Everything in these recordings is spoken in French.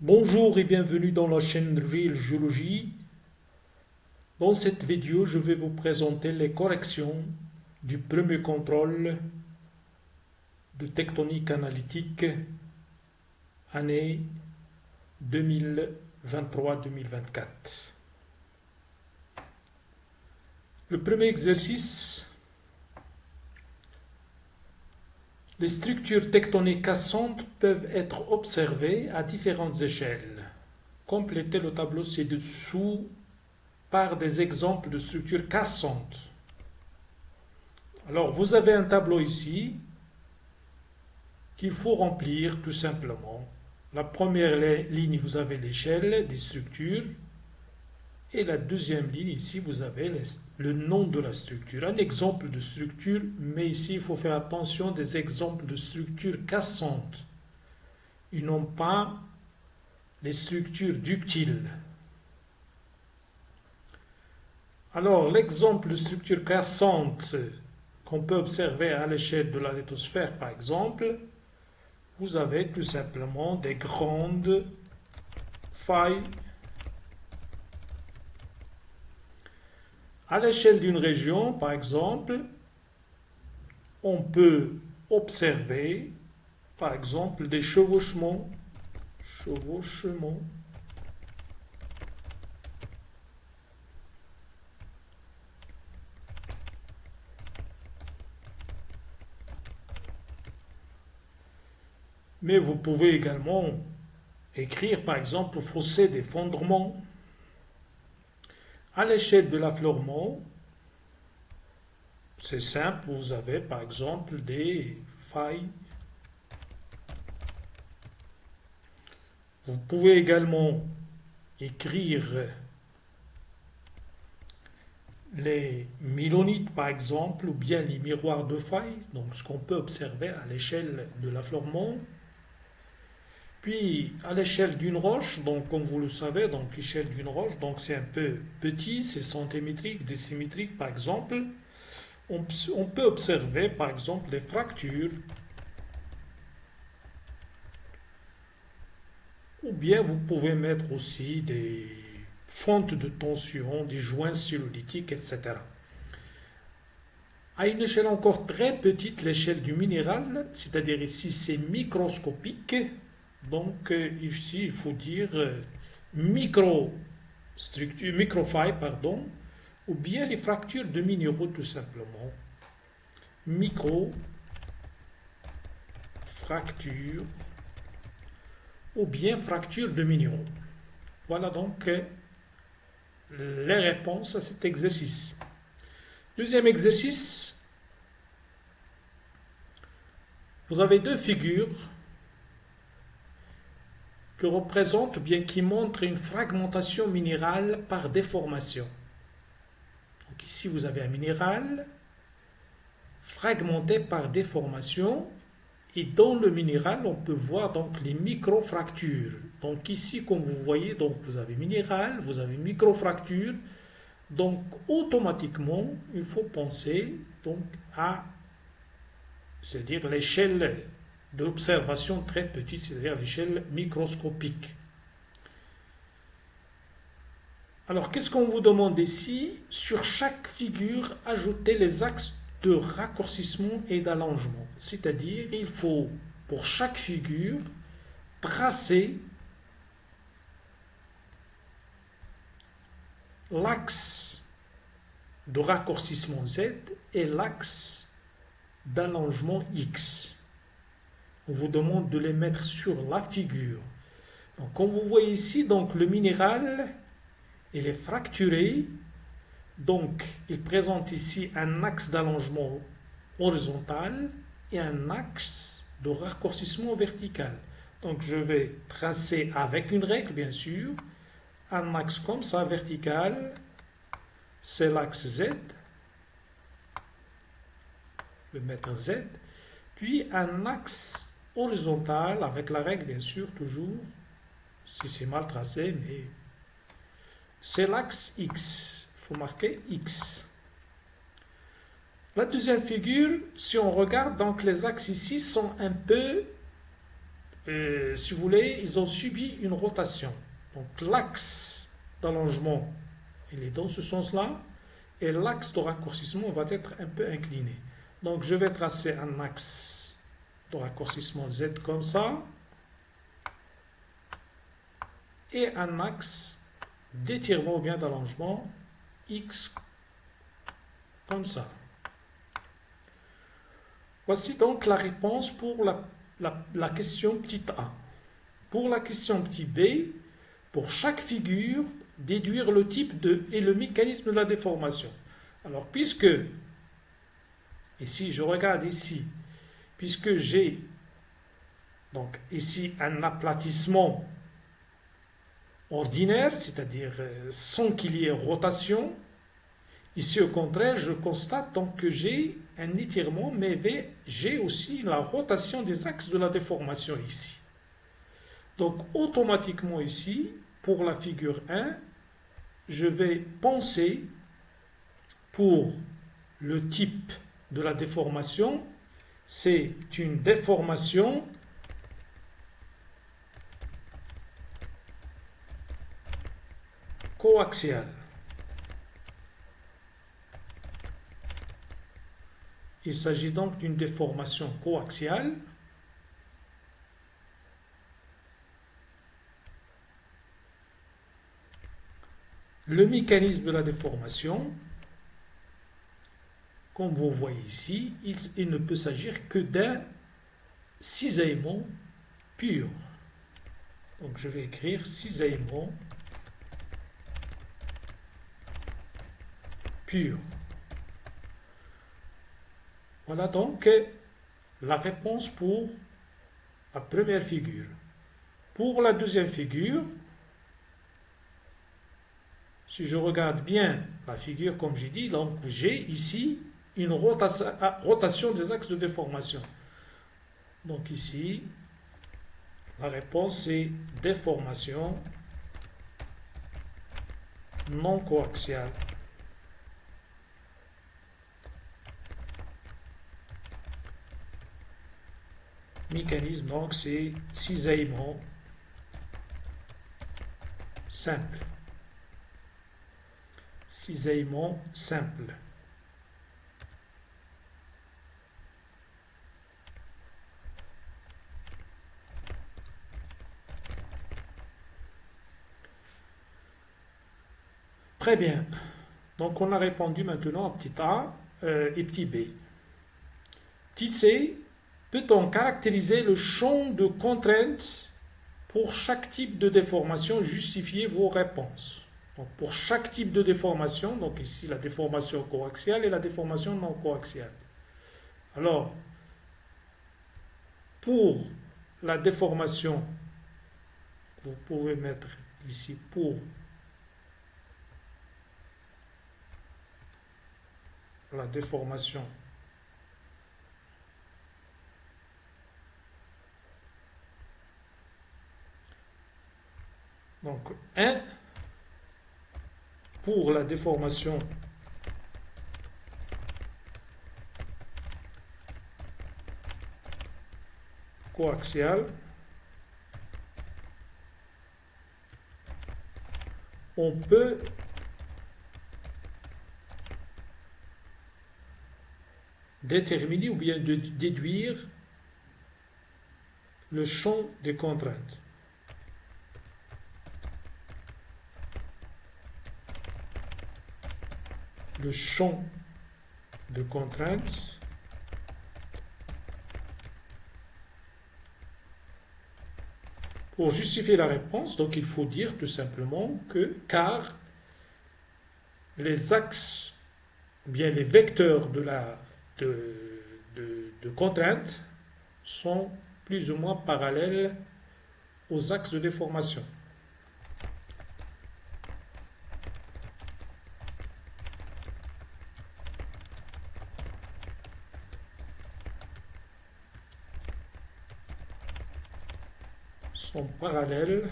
Bonjour et bienvenue dans la chaîne Real Géologie. Dans cette vidéo, je vais vous présenter les corrections du premier contrôle de tectonique analytique année 2023-2024. Le premier exercice, les structures tectoniques cassantes peuvent être observées à différentes échelles. Complétez le tableau ci-dessous par des exemples de structures cassantes. Alors, vous avez un tableau ici qu'il faut remplir tout simplement. La première ligne, vous avez l'échelle des structures. Et la deuxième ligne, ici, vous avez le nom de la structure. Un exemple de structure, mais ici, il faut faire attention des exemples de structures cassantes. Ils n'ont pas les structures ductiles. Alors, l'exemple de structure cassante qu'on peut observer à l'échelle de la lithosphère, par exemple, vous avez tout simplement des grandes failles. À l'échelle d'une région, par exemple, on peut observer, par exemple, des chevauchements. Mais vous pouvez également écrire, par exemple, fossé d'effondrement. À l'échelle de l'affleurement, c'est simple, vous avez par exemple des failles. Vous pouvez également écrire les mylonites par exemple, ou bien les miroirs de failles, donc ce qu'on peut observer à l'échelle de l'affleurement. Puis à l'échelle d'une roche, donc comme vous le savez, donc l'échelle d'une roche, donc c'est un peu petit, c'est centimétrique, décimétrique par exemple. On peut observer par exemple des fractures, ou bien vous pouvez mettre aussi des fentes de tension, des joints cellulitiques, etc. À une échelle encore très petite, l'échelle du minéral, c'est-à-dire ici c'est microscopique, donc ici il faut dire microfaille, pardon, ou bien les fractures de minéraux tout simplement. Micro-fractures ou bien fractures de minéraux. Voilà donc les réponses à cet exercice. Deuxième exercice, vous avez deux figures qui représentent, bien qui montrent une fragmentation minérale par déformation. Donc ici, vous avez un minéral fragmenté par déformation, et dans le minéral, on peut voir donc les microfractures. Donc ici, comme vous voyez, donc vous avez minéral, vous avez microfractures. Donc automatiquement, il faut penser donc à, c'est-à-dire l'échelle d'observation très petite, c'est-à-dire l'échelle microscopique. Alors, qu'est-ce qu'on vous demande ici? Sur chaque figure, ajouter les axes de raccourcissement et d'allongement. C'est-à-dire, il faut, pour chaque figure, tracer l'axe de raccourcissement Z et l'axe d'allongement X. On vous demande de les mettre sur la figure. Donc, comme vous voyez ici, donc, le minéral, il est fracturé. Donc, il présente ici un axe d'allongement horizontal et un axe de raccourcissement vertical. Donc, je vais tracer avec une règle, bien sûr, un axe comme ça, vertical, c'est l'axe Z, le mètre Z, puis un axe horizontal, avec la règle, bien sûr, toujours, si c'est mal tracé, mais c'est l'axe X. Il faut marquer X. La deuxième figure, si on regarde, donc les axes ici sont un peu si vous voulez, ils ont subi une rotation. Donc l'axe d'allongement, il est dans ce sens-là, et l'axe de raccourcissement va être un peu incliné. Donc je vais tracer un axe de raccourcissement Z comme ça, et un axe d'étirement ou bien d'allongement X comme ça. Voici donc la réponse pour la question petite a. Pour la question petit b, pour chaque figure, déduire le type et le mécanisme de la déformation. Alors, puisque, ici, je regarde ici, puisque j'ai donc ici un aplatissement ordinaire, c'est-à-dire sans qu'il y ait rotation, ici, au contraire, je constate donc que j'ai un étirement, mais j'ai aussi la rotation des axes de la déformation ici. Donc, automatiquement ici, pour la figure 1, je vais penser pour le type de la déformation, c'est une déformation coaxiale. Il s'agit donc d'une déformation coaxiale. Le mécanisme de la déformation, comme vous voyez ici, il ne peut s'agir que d'un cisaillement pur. Donc je vais écrire cisaillement pur. Voilà donc la réponse pour la première figure. Pour la deuxième figure, si je regarde bien la figure, comme j'ai dit, donc j'ai ici une rotation des axes de déformation. Donc ici, la réponse est déformation non coaxiale. Mécanisme, donc c'est cisaillement simple. Cisaillement simple. Très bien. Donc on a répondu maintenant à petit a et petit b. Petit c, peut-on caractériser le champ de contraintes pour chaque type de déformation? Justifiez vos réponses. Donc pour chaque type de déformation, donc ici la déformation coaxiale et la déformation non coaxiale. Alors, pour la déformation, vous pouvez mettre ici pour la déformation donc 1 pour la déformation coaxiale, on peut déterminer ou bien déduire le champ des contraintes. Le champ de contraintes pour justifier la réponse, donc il faut dire tout simplement que car les axes, bien les vecteurs de contraintes sont plus ou moins parallèles aux axes de déformation. Sont parallèles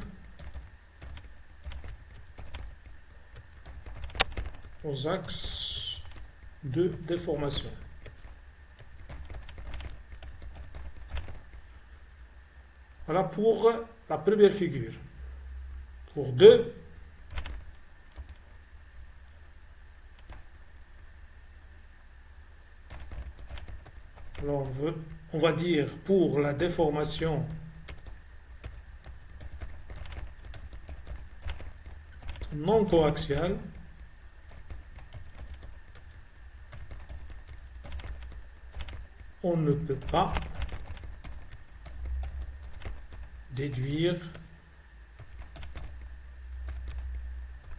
aux axes de déformation. Voilà pour la première figure. Pour 2, alors on va dire pour la déformation non coaxiale, on ne peut pas déduire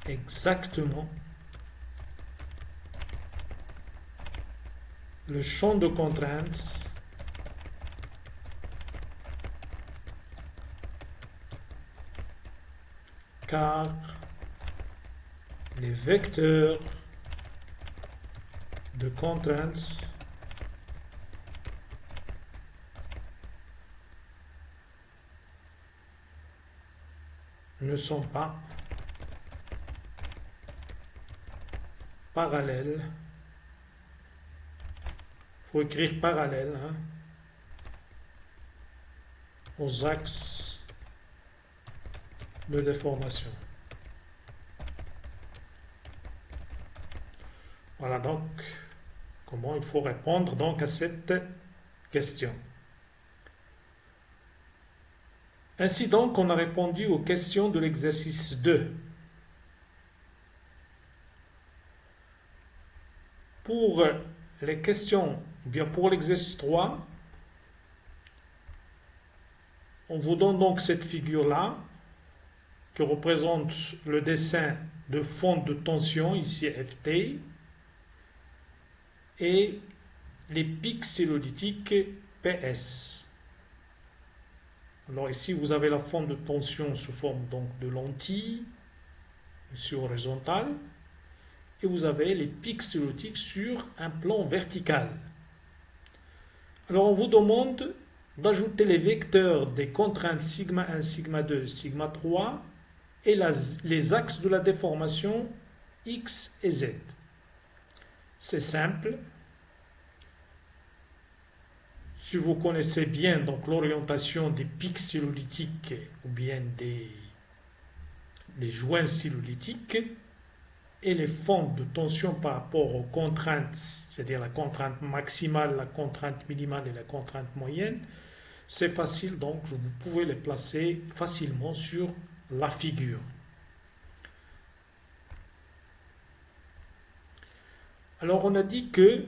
exactement le champ de contrainte car les vecteurs de contrainte ne sont pas parallèles. Il faut écrire parallèle aux axes de déformation. Voilà donc comment il faut répondre donc à cette question. Ainsi donc, on a répondu aux questions de l'exercice 2. Pour les questions, bien pour l'exercice 3, on vous donne donc cette figure-là, qui représente le dessin de fond de tension, ici FT, et les pics cellulitiques PS. Alors ici, vous avez la fonte de tension sous forme donc de lentilles, ici horizontale, et vous avez les pics cellulitiques sur un plan vertical. Alors on vous demande d'ajouter les vecteurs des contraintes sigma 1, sigma 2, sigma 3 et les axes de la déformation X et Z. C'est simple. Si vous connaissez bien donc l'orientation des pics cellulitiques ou bien des joints cellulitiques et les fontes de tension par rapport aux contraintes, c'est-à-dire la contrainte maximale, la contrainte minimale et la contrainte moyenne, c'est facile, donc vous pouvez les placer facilement sur la figure. Alors on a dit que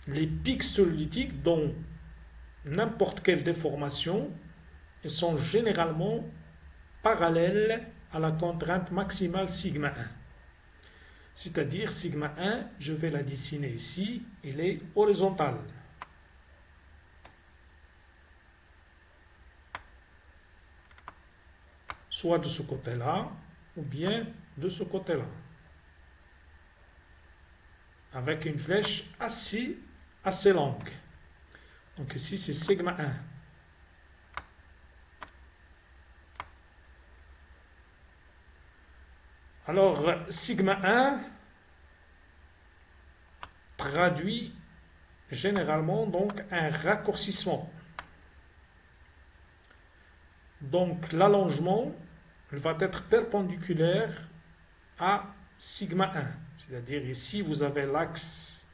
les pics cellulitiques dans n'importe quelle déformation sont généralement parallèles à la contrainte maximale sigma 1. C'est-à-dire sigma 1, je vais la dessiner ici, elle est horizontale. Soit de ce côté-là, ou bien de ce côté-là. Avec une flèche assez longue. Donc ici, c'est sigma 1. Alors, sigma 1 traduit généralement donc un raccourcissement. Donc, l'allongement va être perpendiculaire à sigma 1. C'est-à-dire ici, vous avez l'axe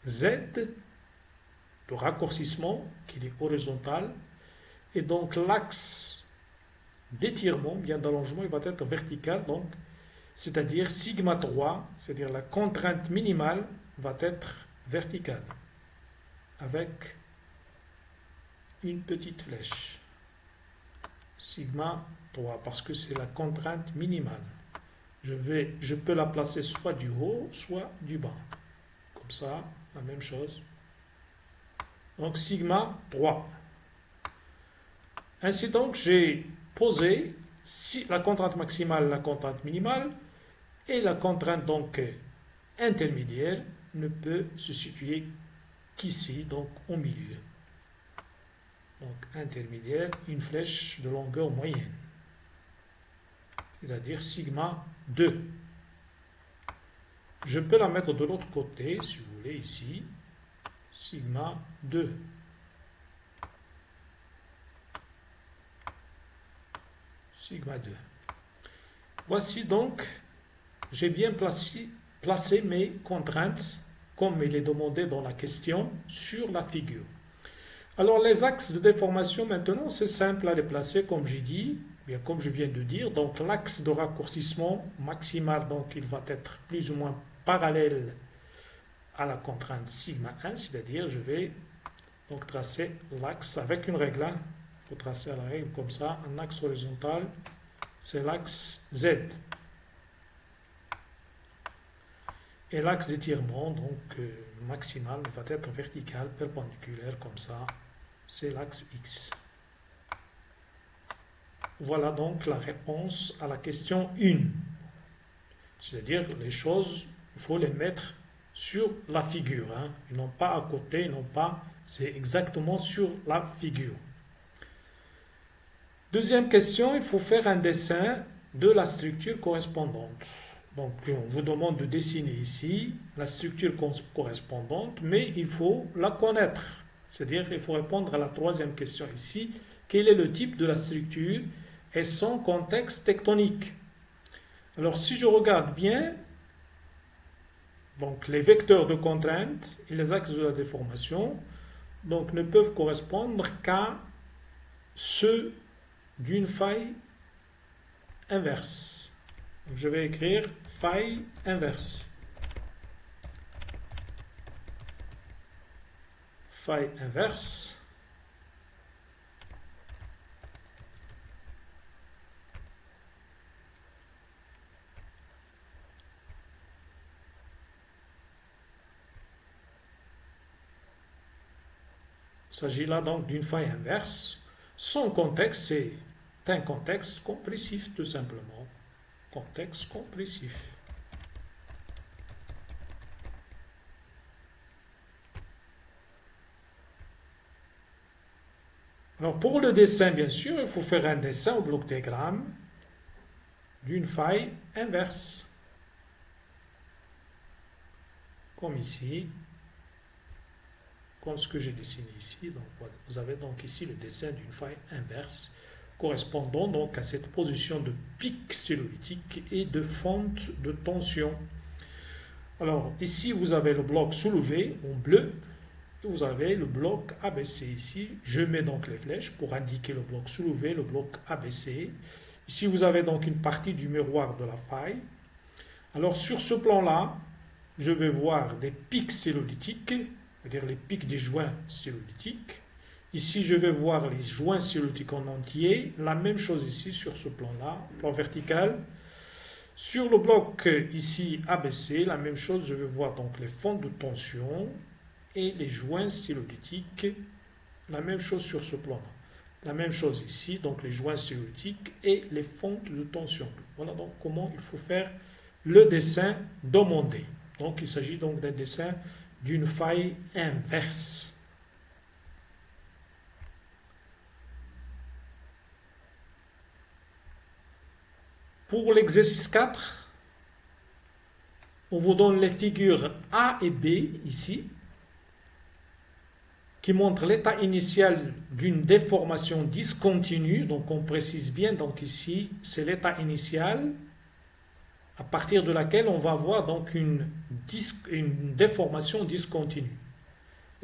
Z de raccourcissement qui est horizontal. Et donc, l'axe d'étirement, bien d'allongement, il va être vertical. Donc, c'est-à-dire sigma 3, c'est-à-dire la contrainte minimale, va être verticale. Avec une petite flèche. Sigma 3, parce que c'est la contrainte minimale. Je peux la placer soit du haut, soit du bas. Comme ça, la même chose. Donc, sigma 3. Ainsi donc, j'ai posé la contrainte maximale, la contrainte minimale, et la contrainte donc intermédiaire ne peut se situer qu'ici, donc au milieu. Donc, intermédiaire, une flèche de longueur moyenne. C'est-à-dire sigma 2. Je peux la mettre de l'autre côté, si vous voulez, ici. Sigma 2. sigma 2. Voici donc, j'ai bien placé mes contraintes, comme il est demandé dans la question, sur la figure. Alors les axes de déformation maintenant, c'est simple à les placer comme j'ai dit, bien comme je viens de dire. Donc l'axe de raccourcissement maximal, donc il va être plus ou moins parallèle à la contrainte sigma 1, c'est-à-dire je vais donc tracer l'axe avec une règle. Il faut tracer à la règle comme ça, un axe horizontal, c'est l'axe Z. Et l'axe d'étirement, donc maximal, va être vertical, perpendiculaire comme ça. C'est l'axe X. Voilà donc la réponse à la question 1. C'est-à-dire les choses, il faut les mettre sur la figure. Ils n'ont pas à côté, non pas, c'est exactement sur la figure. Deuxième question, il faut faire un dessin de la structure correspondante. Donc on vous demande de dessiner ici la structure correspondante, mais il faut la connaître. C'est-à-dire qu'il faut répondre à la troisième question ici. Quel est le type de la structure et son contexte tectonique? Alors si je regarde bien, donc les vecteurs de contrainte et les axes de la déformation donc, ne peuvent correspondre qu'à ceux d'une faille inverse. Donc, je vais écrire faille inverse. Faille inverse. Il s'agit là donc d'une faille inverse. Son contexte, c'est un contexte compressif, tout simplement. Contexte compressif. Alors pour le dessin, bien sûr, il faut faire un dessin au bloc diagramme d'une faille inverse. Comme ici, comme ce que j'ai dessiné ici. Donc, voilà. Vous avez donc ici le dessin d'une faille inverse correspondant donc à cette position de pic cellulite et de fente de tension. Alors ici vous avez le bloc soulevé en bleu et vous avez le bloc abaissé ici. Je mets donc les flèches pour indiquer le bloc soulevé, le bloc abaissé. Ici vous avez donc une partie du miroir de la faille. Alors sur ce plan-là, je vais voir des pics cellulitiques, c'est-à-dire les pics des joints cellulitiques. Ici, je vais voir les joints cellulitiques en entier. La même chose ici sur ce plan-là, plan vertical. Sur le bloc ici abaissé, la même chose, je vais voir donc les fentes de tension et les joints cellulitiques. La même chose sur ce plan-là. La même chose ici, donc les joints cellulitiques et les fentes de tension. Voilà donc comment il faut faire le dessin demandé. Donc il s'agit donc d'un dessin d'une faille inverse. Pour l'exercice 4, on vous donne les figures A et B ici, qui montrent l'état initial d'une déformation discontinue. Donc on précise bien, donc ici, c'est l'état initial à partir de laquelle on va avoir donc une déformation discontinue.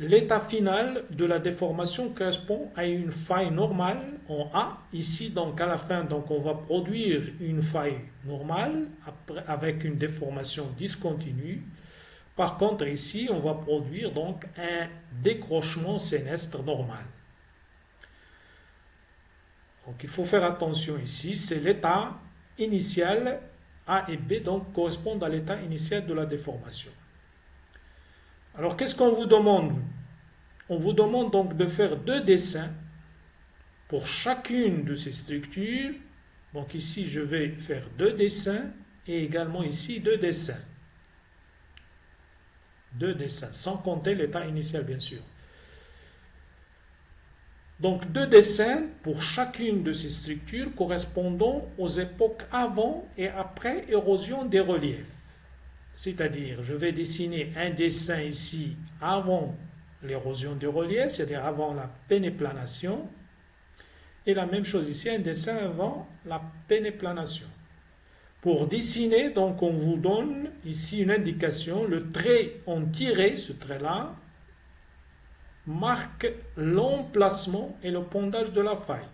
L'état final de la déformation correspond à une faille normale en A. Ici, donc à la fin, donc, on va produire une faille normale avec une déformation discontinue. Par contre, ici, on va produire donc un décrochement sénestre normal. Donc il faut faire attention ici, c'est l'état initial. A et B donc correspondent à l'état initial de la déformation. Alors qu'est-ce qu'on vous demande? On vous demande donc de faire deux dessins pour chacune de ces structures. Donc ici je vais faire deux dessins et également ici deux dessins. Deux dessins, sans compter l'état initial bien sûr. Donc deux dessins pour chacune de ces structures correspondant aux époques avant et après érosion des reliefs. C'est-à-dire, je vais dessiner un dessin ici avant l'érosion des reliefs, c'est-à-dire avant la pénéplanation, Et la même chose ici, un dessin avant la pénéplanation. Pour dessiner, donc on vous donne ici une indication, le trait en tiré, ce trait-là, marque l'emplacement et le pondage de la faille.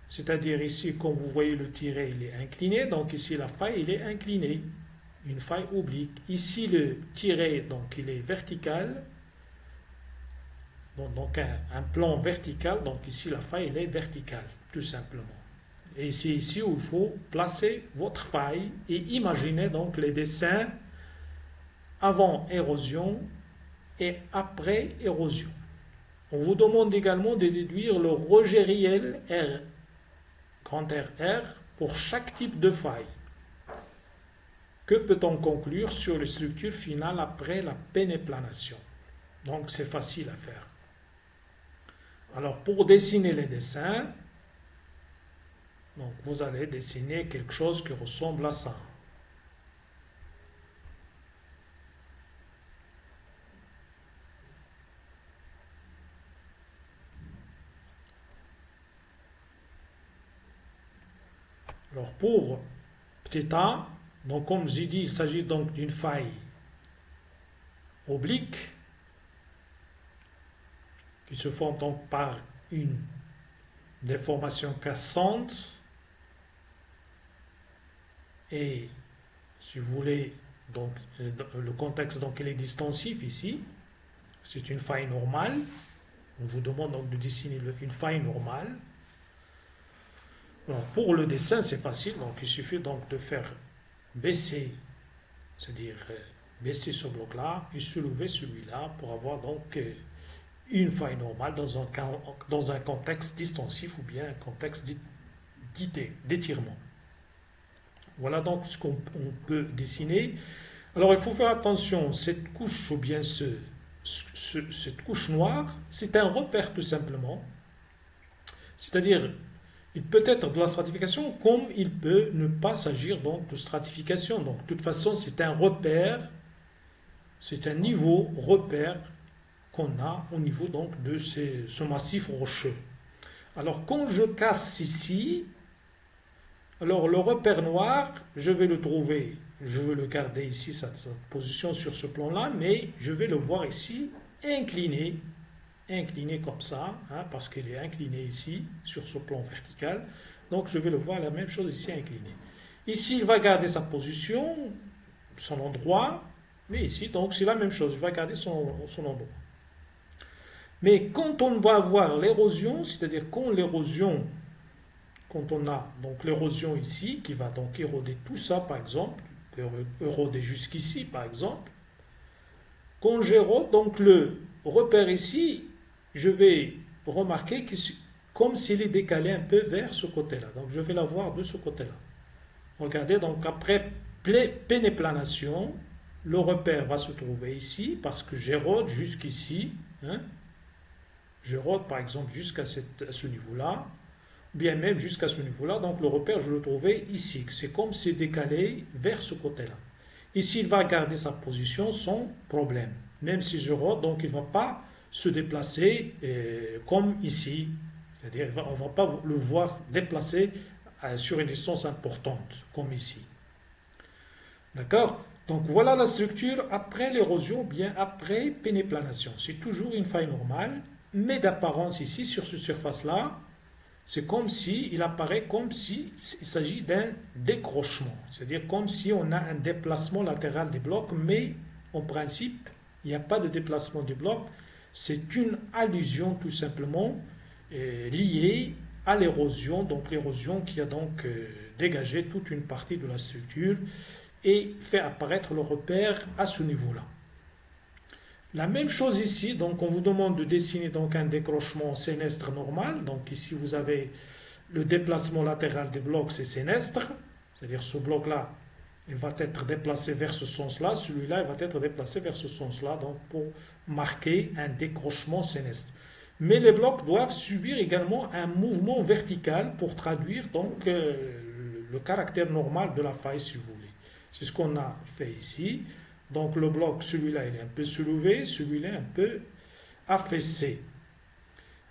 C'est-à-dire ici, comme vous voyez, le tiret il est incliné, donc ici la faille il est inclinée, une faille oblique. Ici le tiret donc il est vertical, donc un plan vertical, donc ici la faille elle est verticale, tout simplement. Et c'est ici où il faut placer votre faille et imaginer donc les dessins avant érosion et après érosion. On vous demande également de déduire le rejet réel R, grand R, pour chaque type de faille. Que peut-on conclure sur les structures finales après la pénéplanation? Donc c'est facile à faire. Alors pour dessiner les dessins, donc vous allez dessiner quelque chose qui ressemble à ça. Alors pour petit a, donc comme j'ai dit, il s'agit donc d'une faille oblique qui se forme donc par une déformation cassante et si vous voulez donc le contexte donc il est distensif ici, c'est une faille normale. On vous demande donc de dessiner une faille normale. Alors pour le dessin c'est facile, donc il suffit donc de faire baisser, c'est-à-dire baisser ce bloc-là et soulever celui-là pour avoir donc une faille normale dans un contexte distensif ou bien un contexte d'étirement. Voilà donc ce qu'on peut dessiner. Alors il faut faire attention, cette couche ou bien cette couche noire, c'est un repère tout simplement. C'est-à-dire, il peut être de la stratification comme il peut ne pas s'agir donc de stratification. Donc de toute façon, c'est un repère, c'est un niveau repère qu'on a au niveau donc de ce massif rocheux. Alors quand je casse ici, alors le repère noir, je vais le trouver, je vais le garder ici, sa position sur ce plan-là, mais je vais le voir ici incliné comme ça, hein, parce qu'il est incliné ici, sur ce plan vertical. Donc je vais le voir la même chose ici incliné. Ici, il va garder sa position, son endroit, mais ici, donc c'est la même chose, il va garder son endroit. Mais quand on va avoir l'érosion, c'est-à-dire quand on a donc l'érosion ici, qui va donc éroder tout ça par exemple, éroder jusqu'ici par exemple, quand j'érode donc le repère ici, je vais remarquer que comme s'il est décalé un peu vers ce côté-là. Donc je vais l'avoir de ce côté-là. Regardez, donc après pénéplanation, le repère va se trouver ici parce que j'érode jusqu'ici. Hein. J'érode par exemple jusqu'à ce niveau-là, bien même jusqu'à ce niveau-là. Donc le repère, je le trouvais ici. C'est comme c'est décalé vers ce côté-là. Ici, il va garder sa position sans problème. Même si je rôde, donc il ne va pas se déplacer comme ici. C'est-à-dire on ne va pas le voir déplacer sur une distance importante, comme ici. D'accord? Donc voilà la structure après l'érosion, bien après pénéplanation. C'est toujours une faille normale, mais d'apparence ici, sur cette surface-là, c'est comme si, il apparaît comme s'il s'agit d'un décrochement. C'est-à-dire comme si on a un déplacement latéral des blocs, mais en principe, il n'y a pas de déplacement des blocs. C'est une allusion tout simplement liée à l'érosion, donc l'érosion qui a donc dégagé toute une partie de la structure et fait apparaître le repère à ce niveau-là. La même chose ici, donc on vous demande de dessiner donc un décrochement sénestre normal. Donc ici vous avez le déplacement latéral des blocs, c'est sénestre, c'est-à-dire ce bloc-là, il va être déplacé vers ce sens-là, celui-là, il va être déplacé vers ce sens-là, donc pour marquer un décrochement sénestre. Mais les blocs doivent subir également un mouvement vertical pour traduire donc le caractère normal de la faille, si vous voulez. C'est ce qu'on a fait ici. Donc le bloc, celui-là, il est un peu soulevé, celui-là un peu affaissé.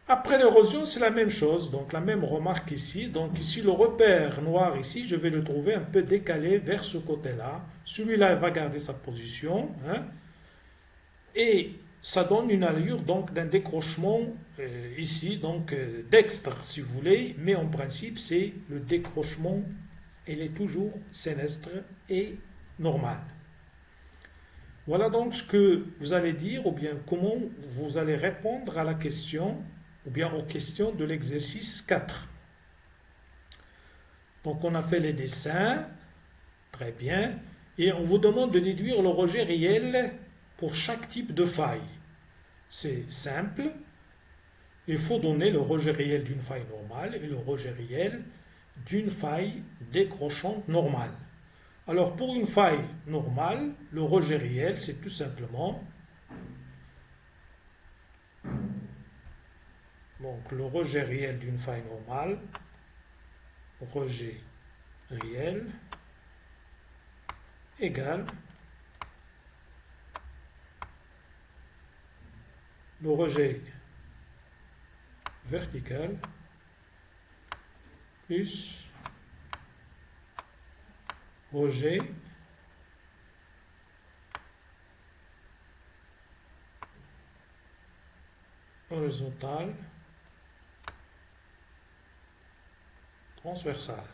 Après l'érosion, c'est la même chose, donc la même remarque ici. Donc ici, le repère noir ici, je vais le trouver un peu décalé vers ce côté-là. Celui-là, il va garder sa position, hein, et ça donne une allure donc d'un décrochement ici, donc dextre si vous voulez, mais en principe, c'est le décrochement, il est toujours sénestre et normal. Voilà donc ce que vous allez dire, ou bien comment vous allez répondre à la question, ou bien aux questions de l'exercice 4. Donc on a fait les dessins, très bien, et on vous demande de déduire le rejet réel pour chaque type de faille. C'est simple, il faut donner le rejet réel d'une faille normale et le rejet réel d'une faille décrochante normale. Alors pour une faille normale, le rejet réel, c'est tout simplement donc le rejet réel d'une faille normale, rejet réel égale le rejet vertical plus rejet horizontal transversal.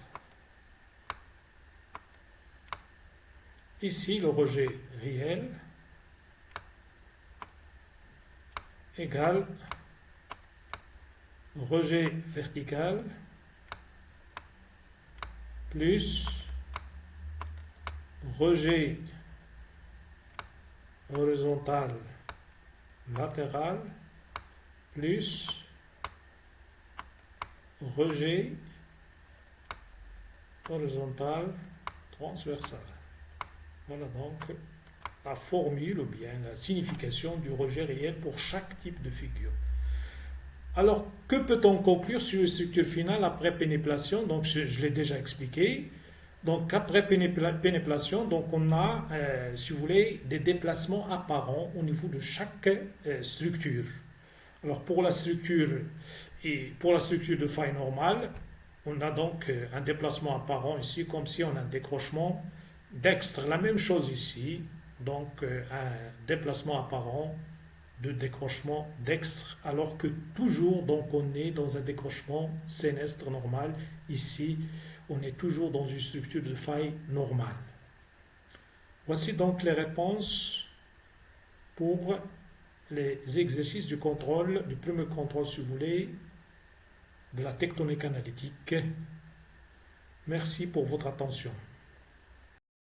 Ici, le rejet réel égale rejet vertical plus rejet horizontal latéral plus rejet horizontal transversal. Voilà donc la formule ou bien la signification du rejet réel pour chaque type de figure. Alors, que peut-on conclure sur une structure finale après pénétration? Donc, je l'ai déjà expliqué. Donc, après pénétration, donc on a, si vous voulez, des déplacements apparents au niveau de chaque structure. Alors, pour la structure de faille normale, on a donc un déplacement apparent ici, comme si on a un décrochement dextre. La même chose ici, donc un déplacement apparent de décrochement dextre, alors que toujours donc on est dans un décrochement sénestre normal. Ici, on est toujours dans une structure de faille normale. Voici donc les réponses pour les exercices du contrôle, du premier contrôle si vous voulez, de la tectonique analytique. Merci pour votre attention.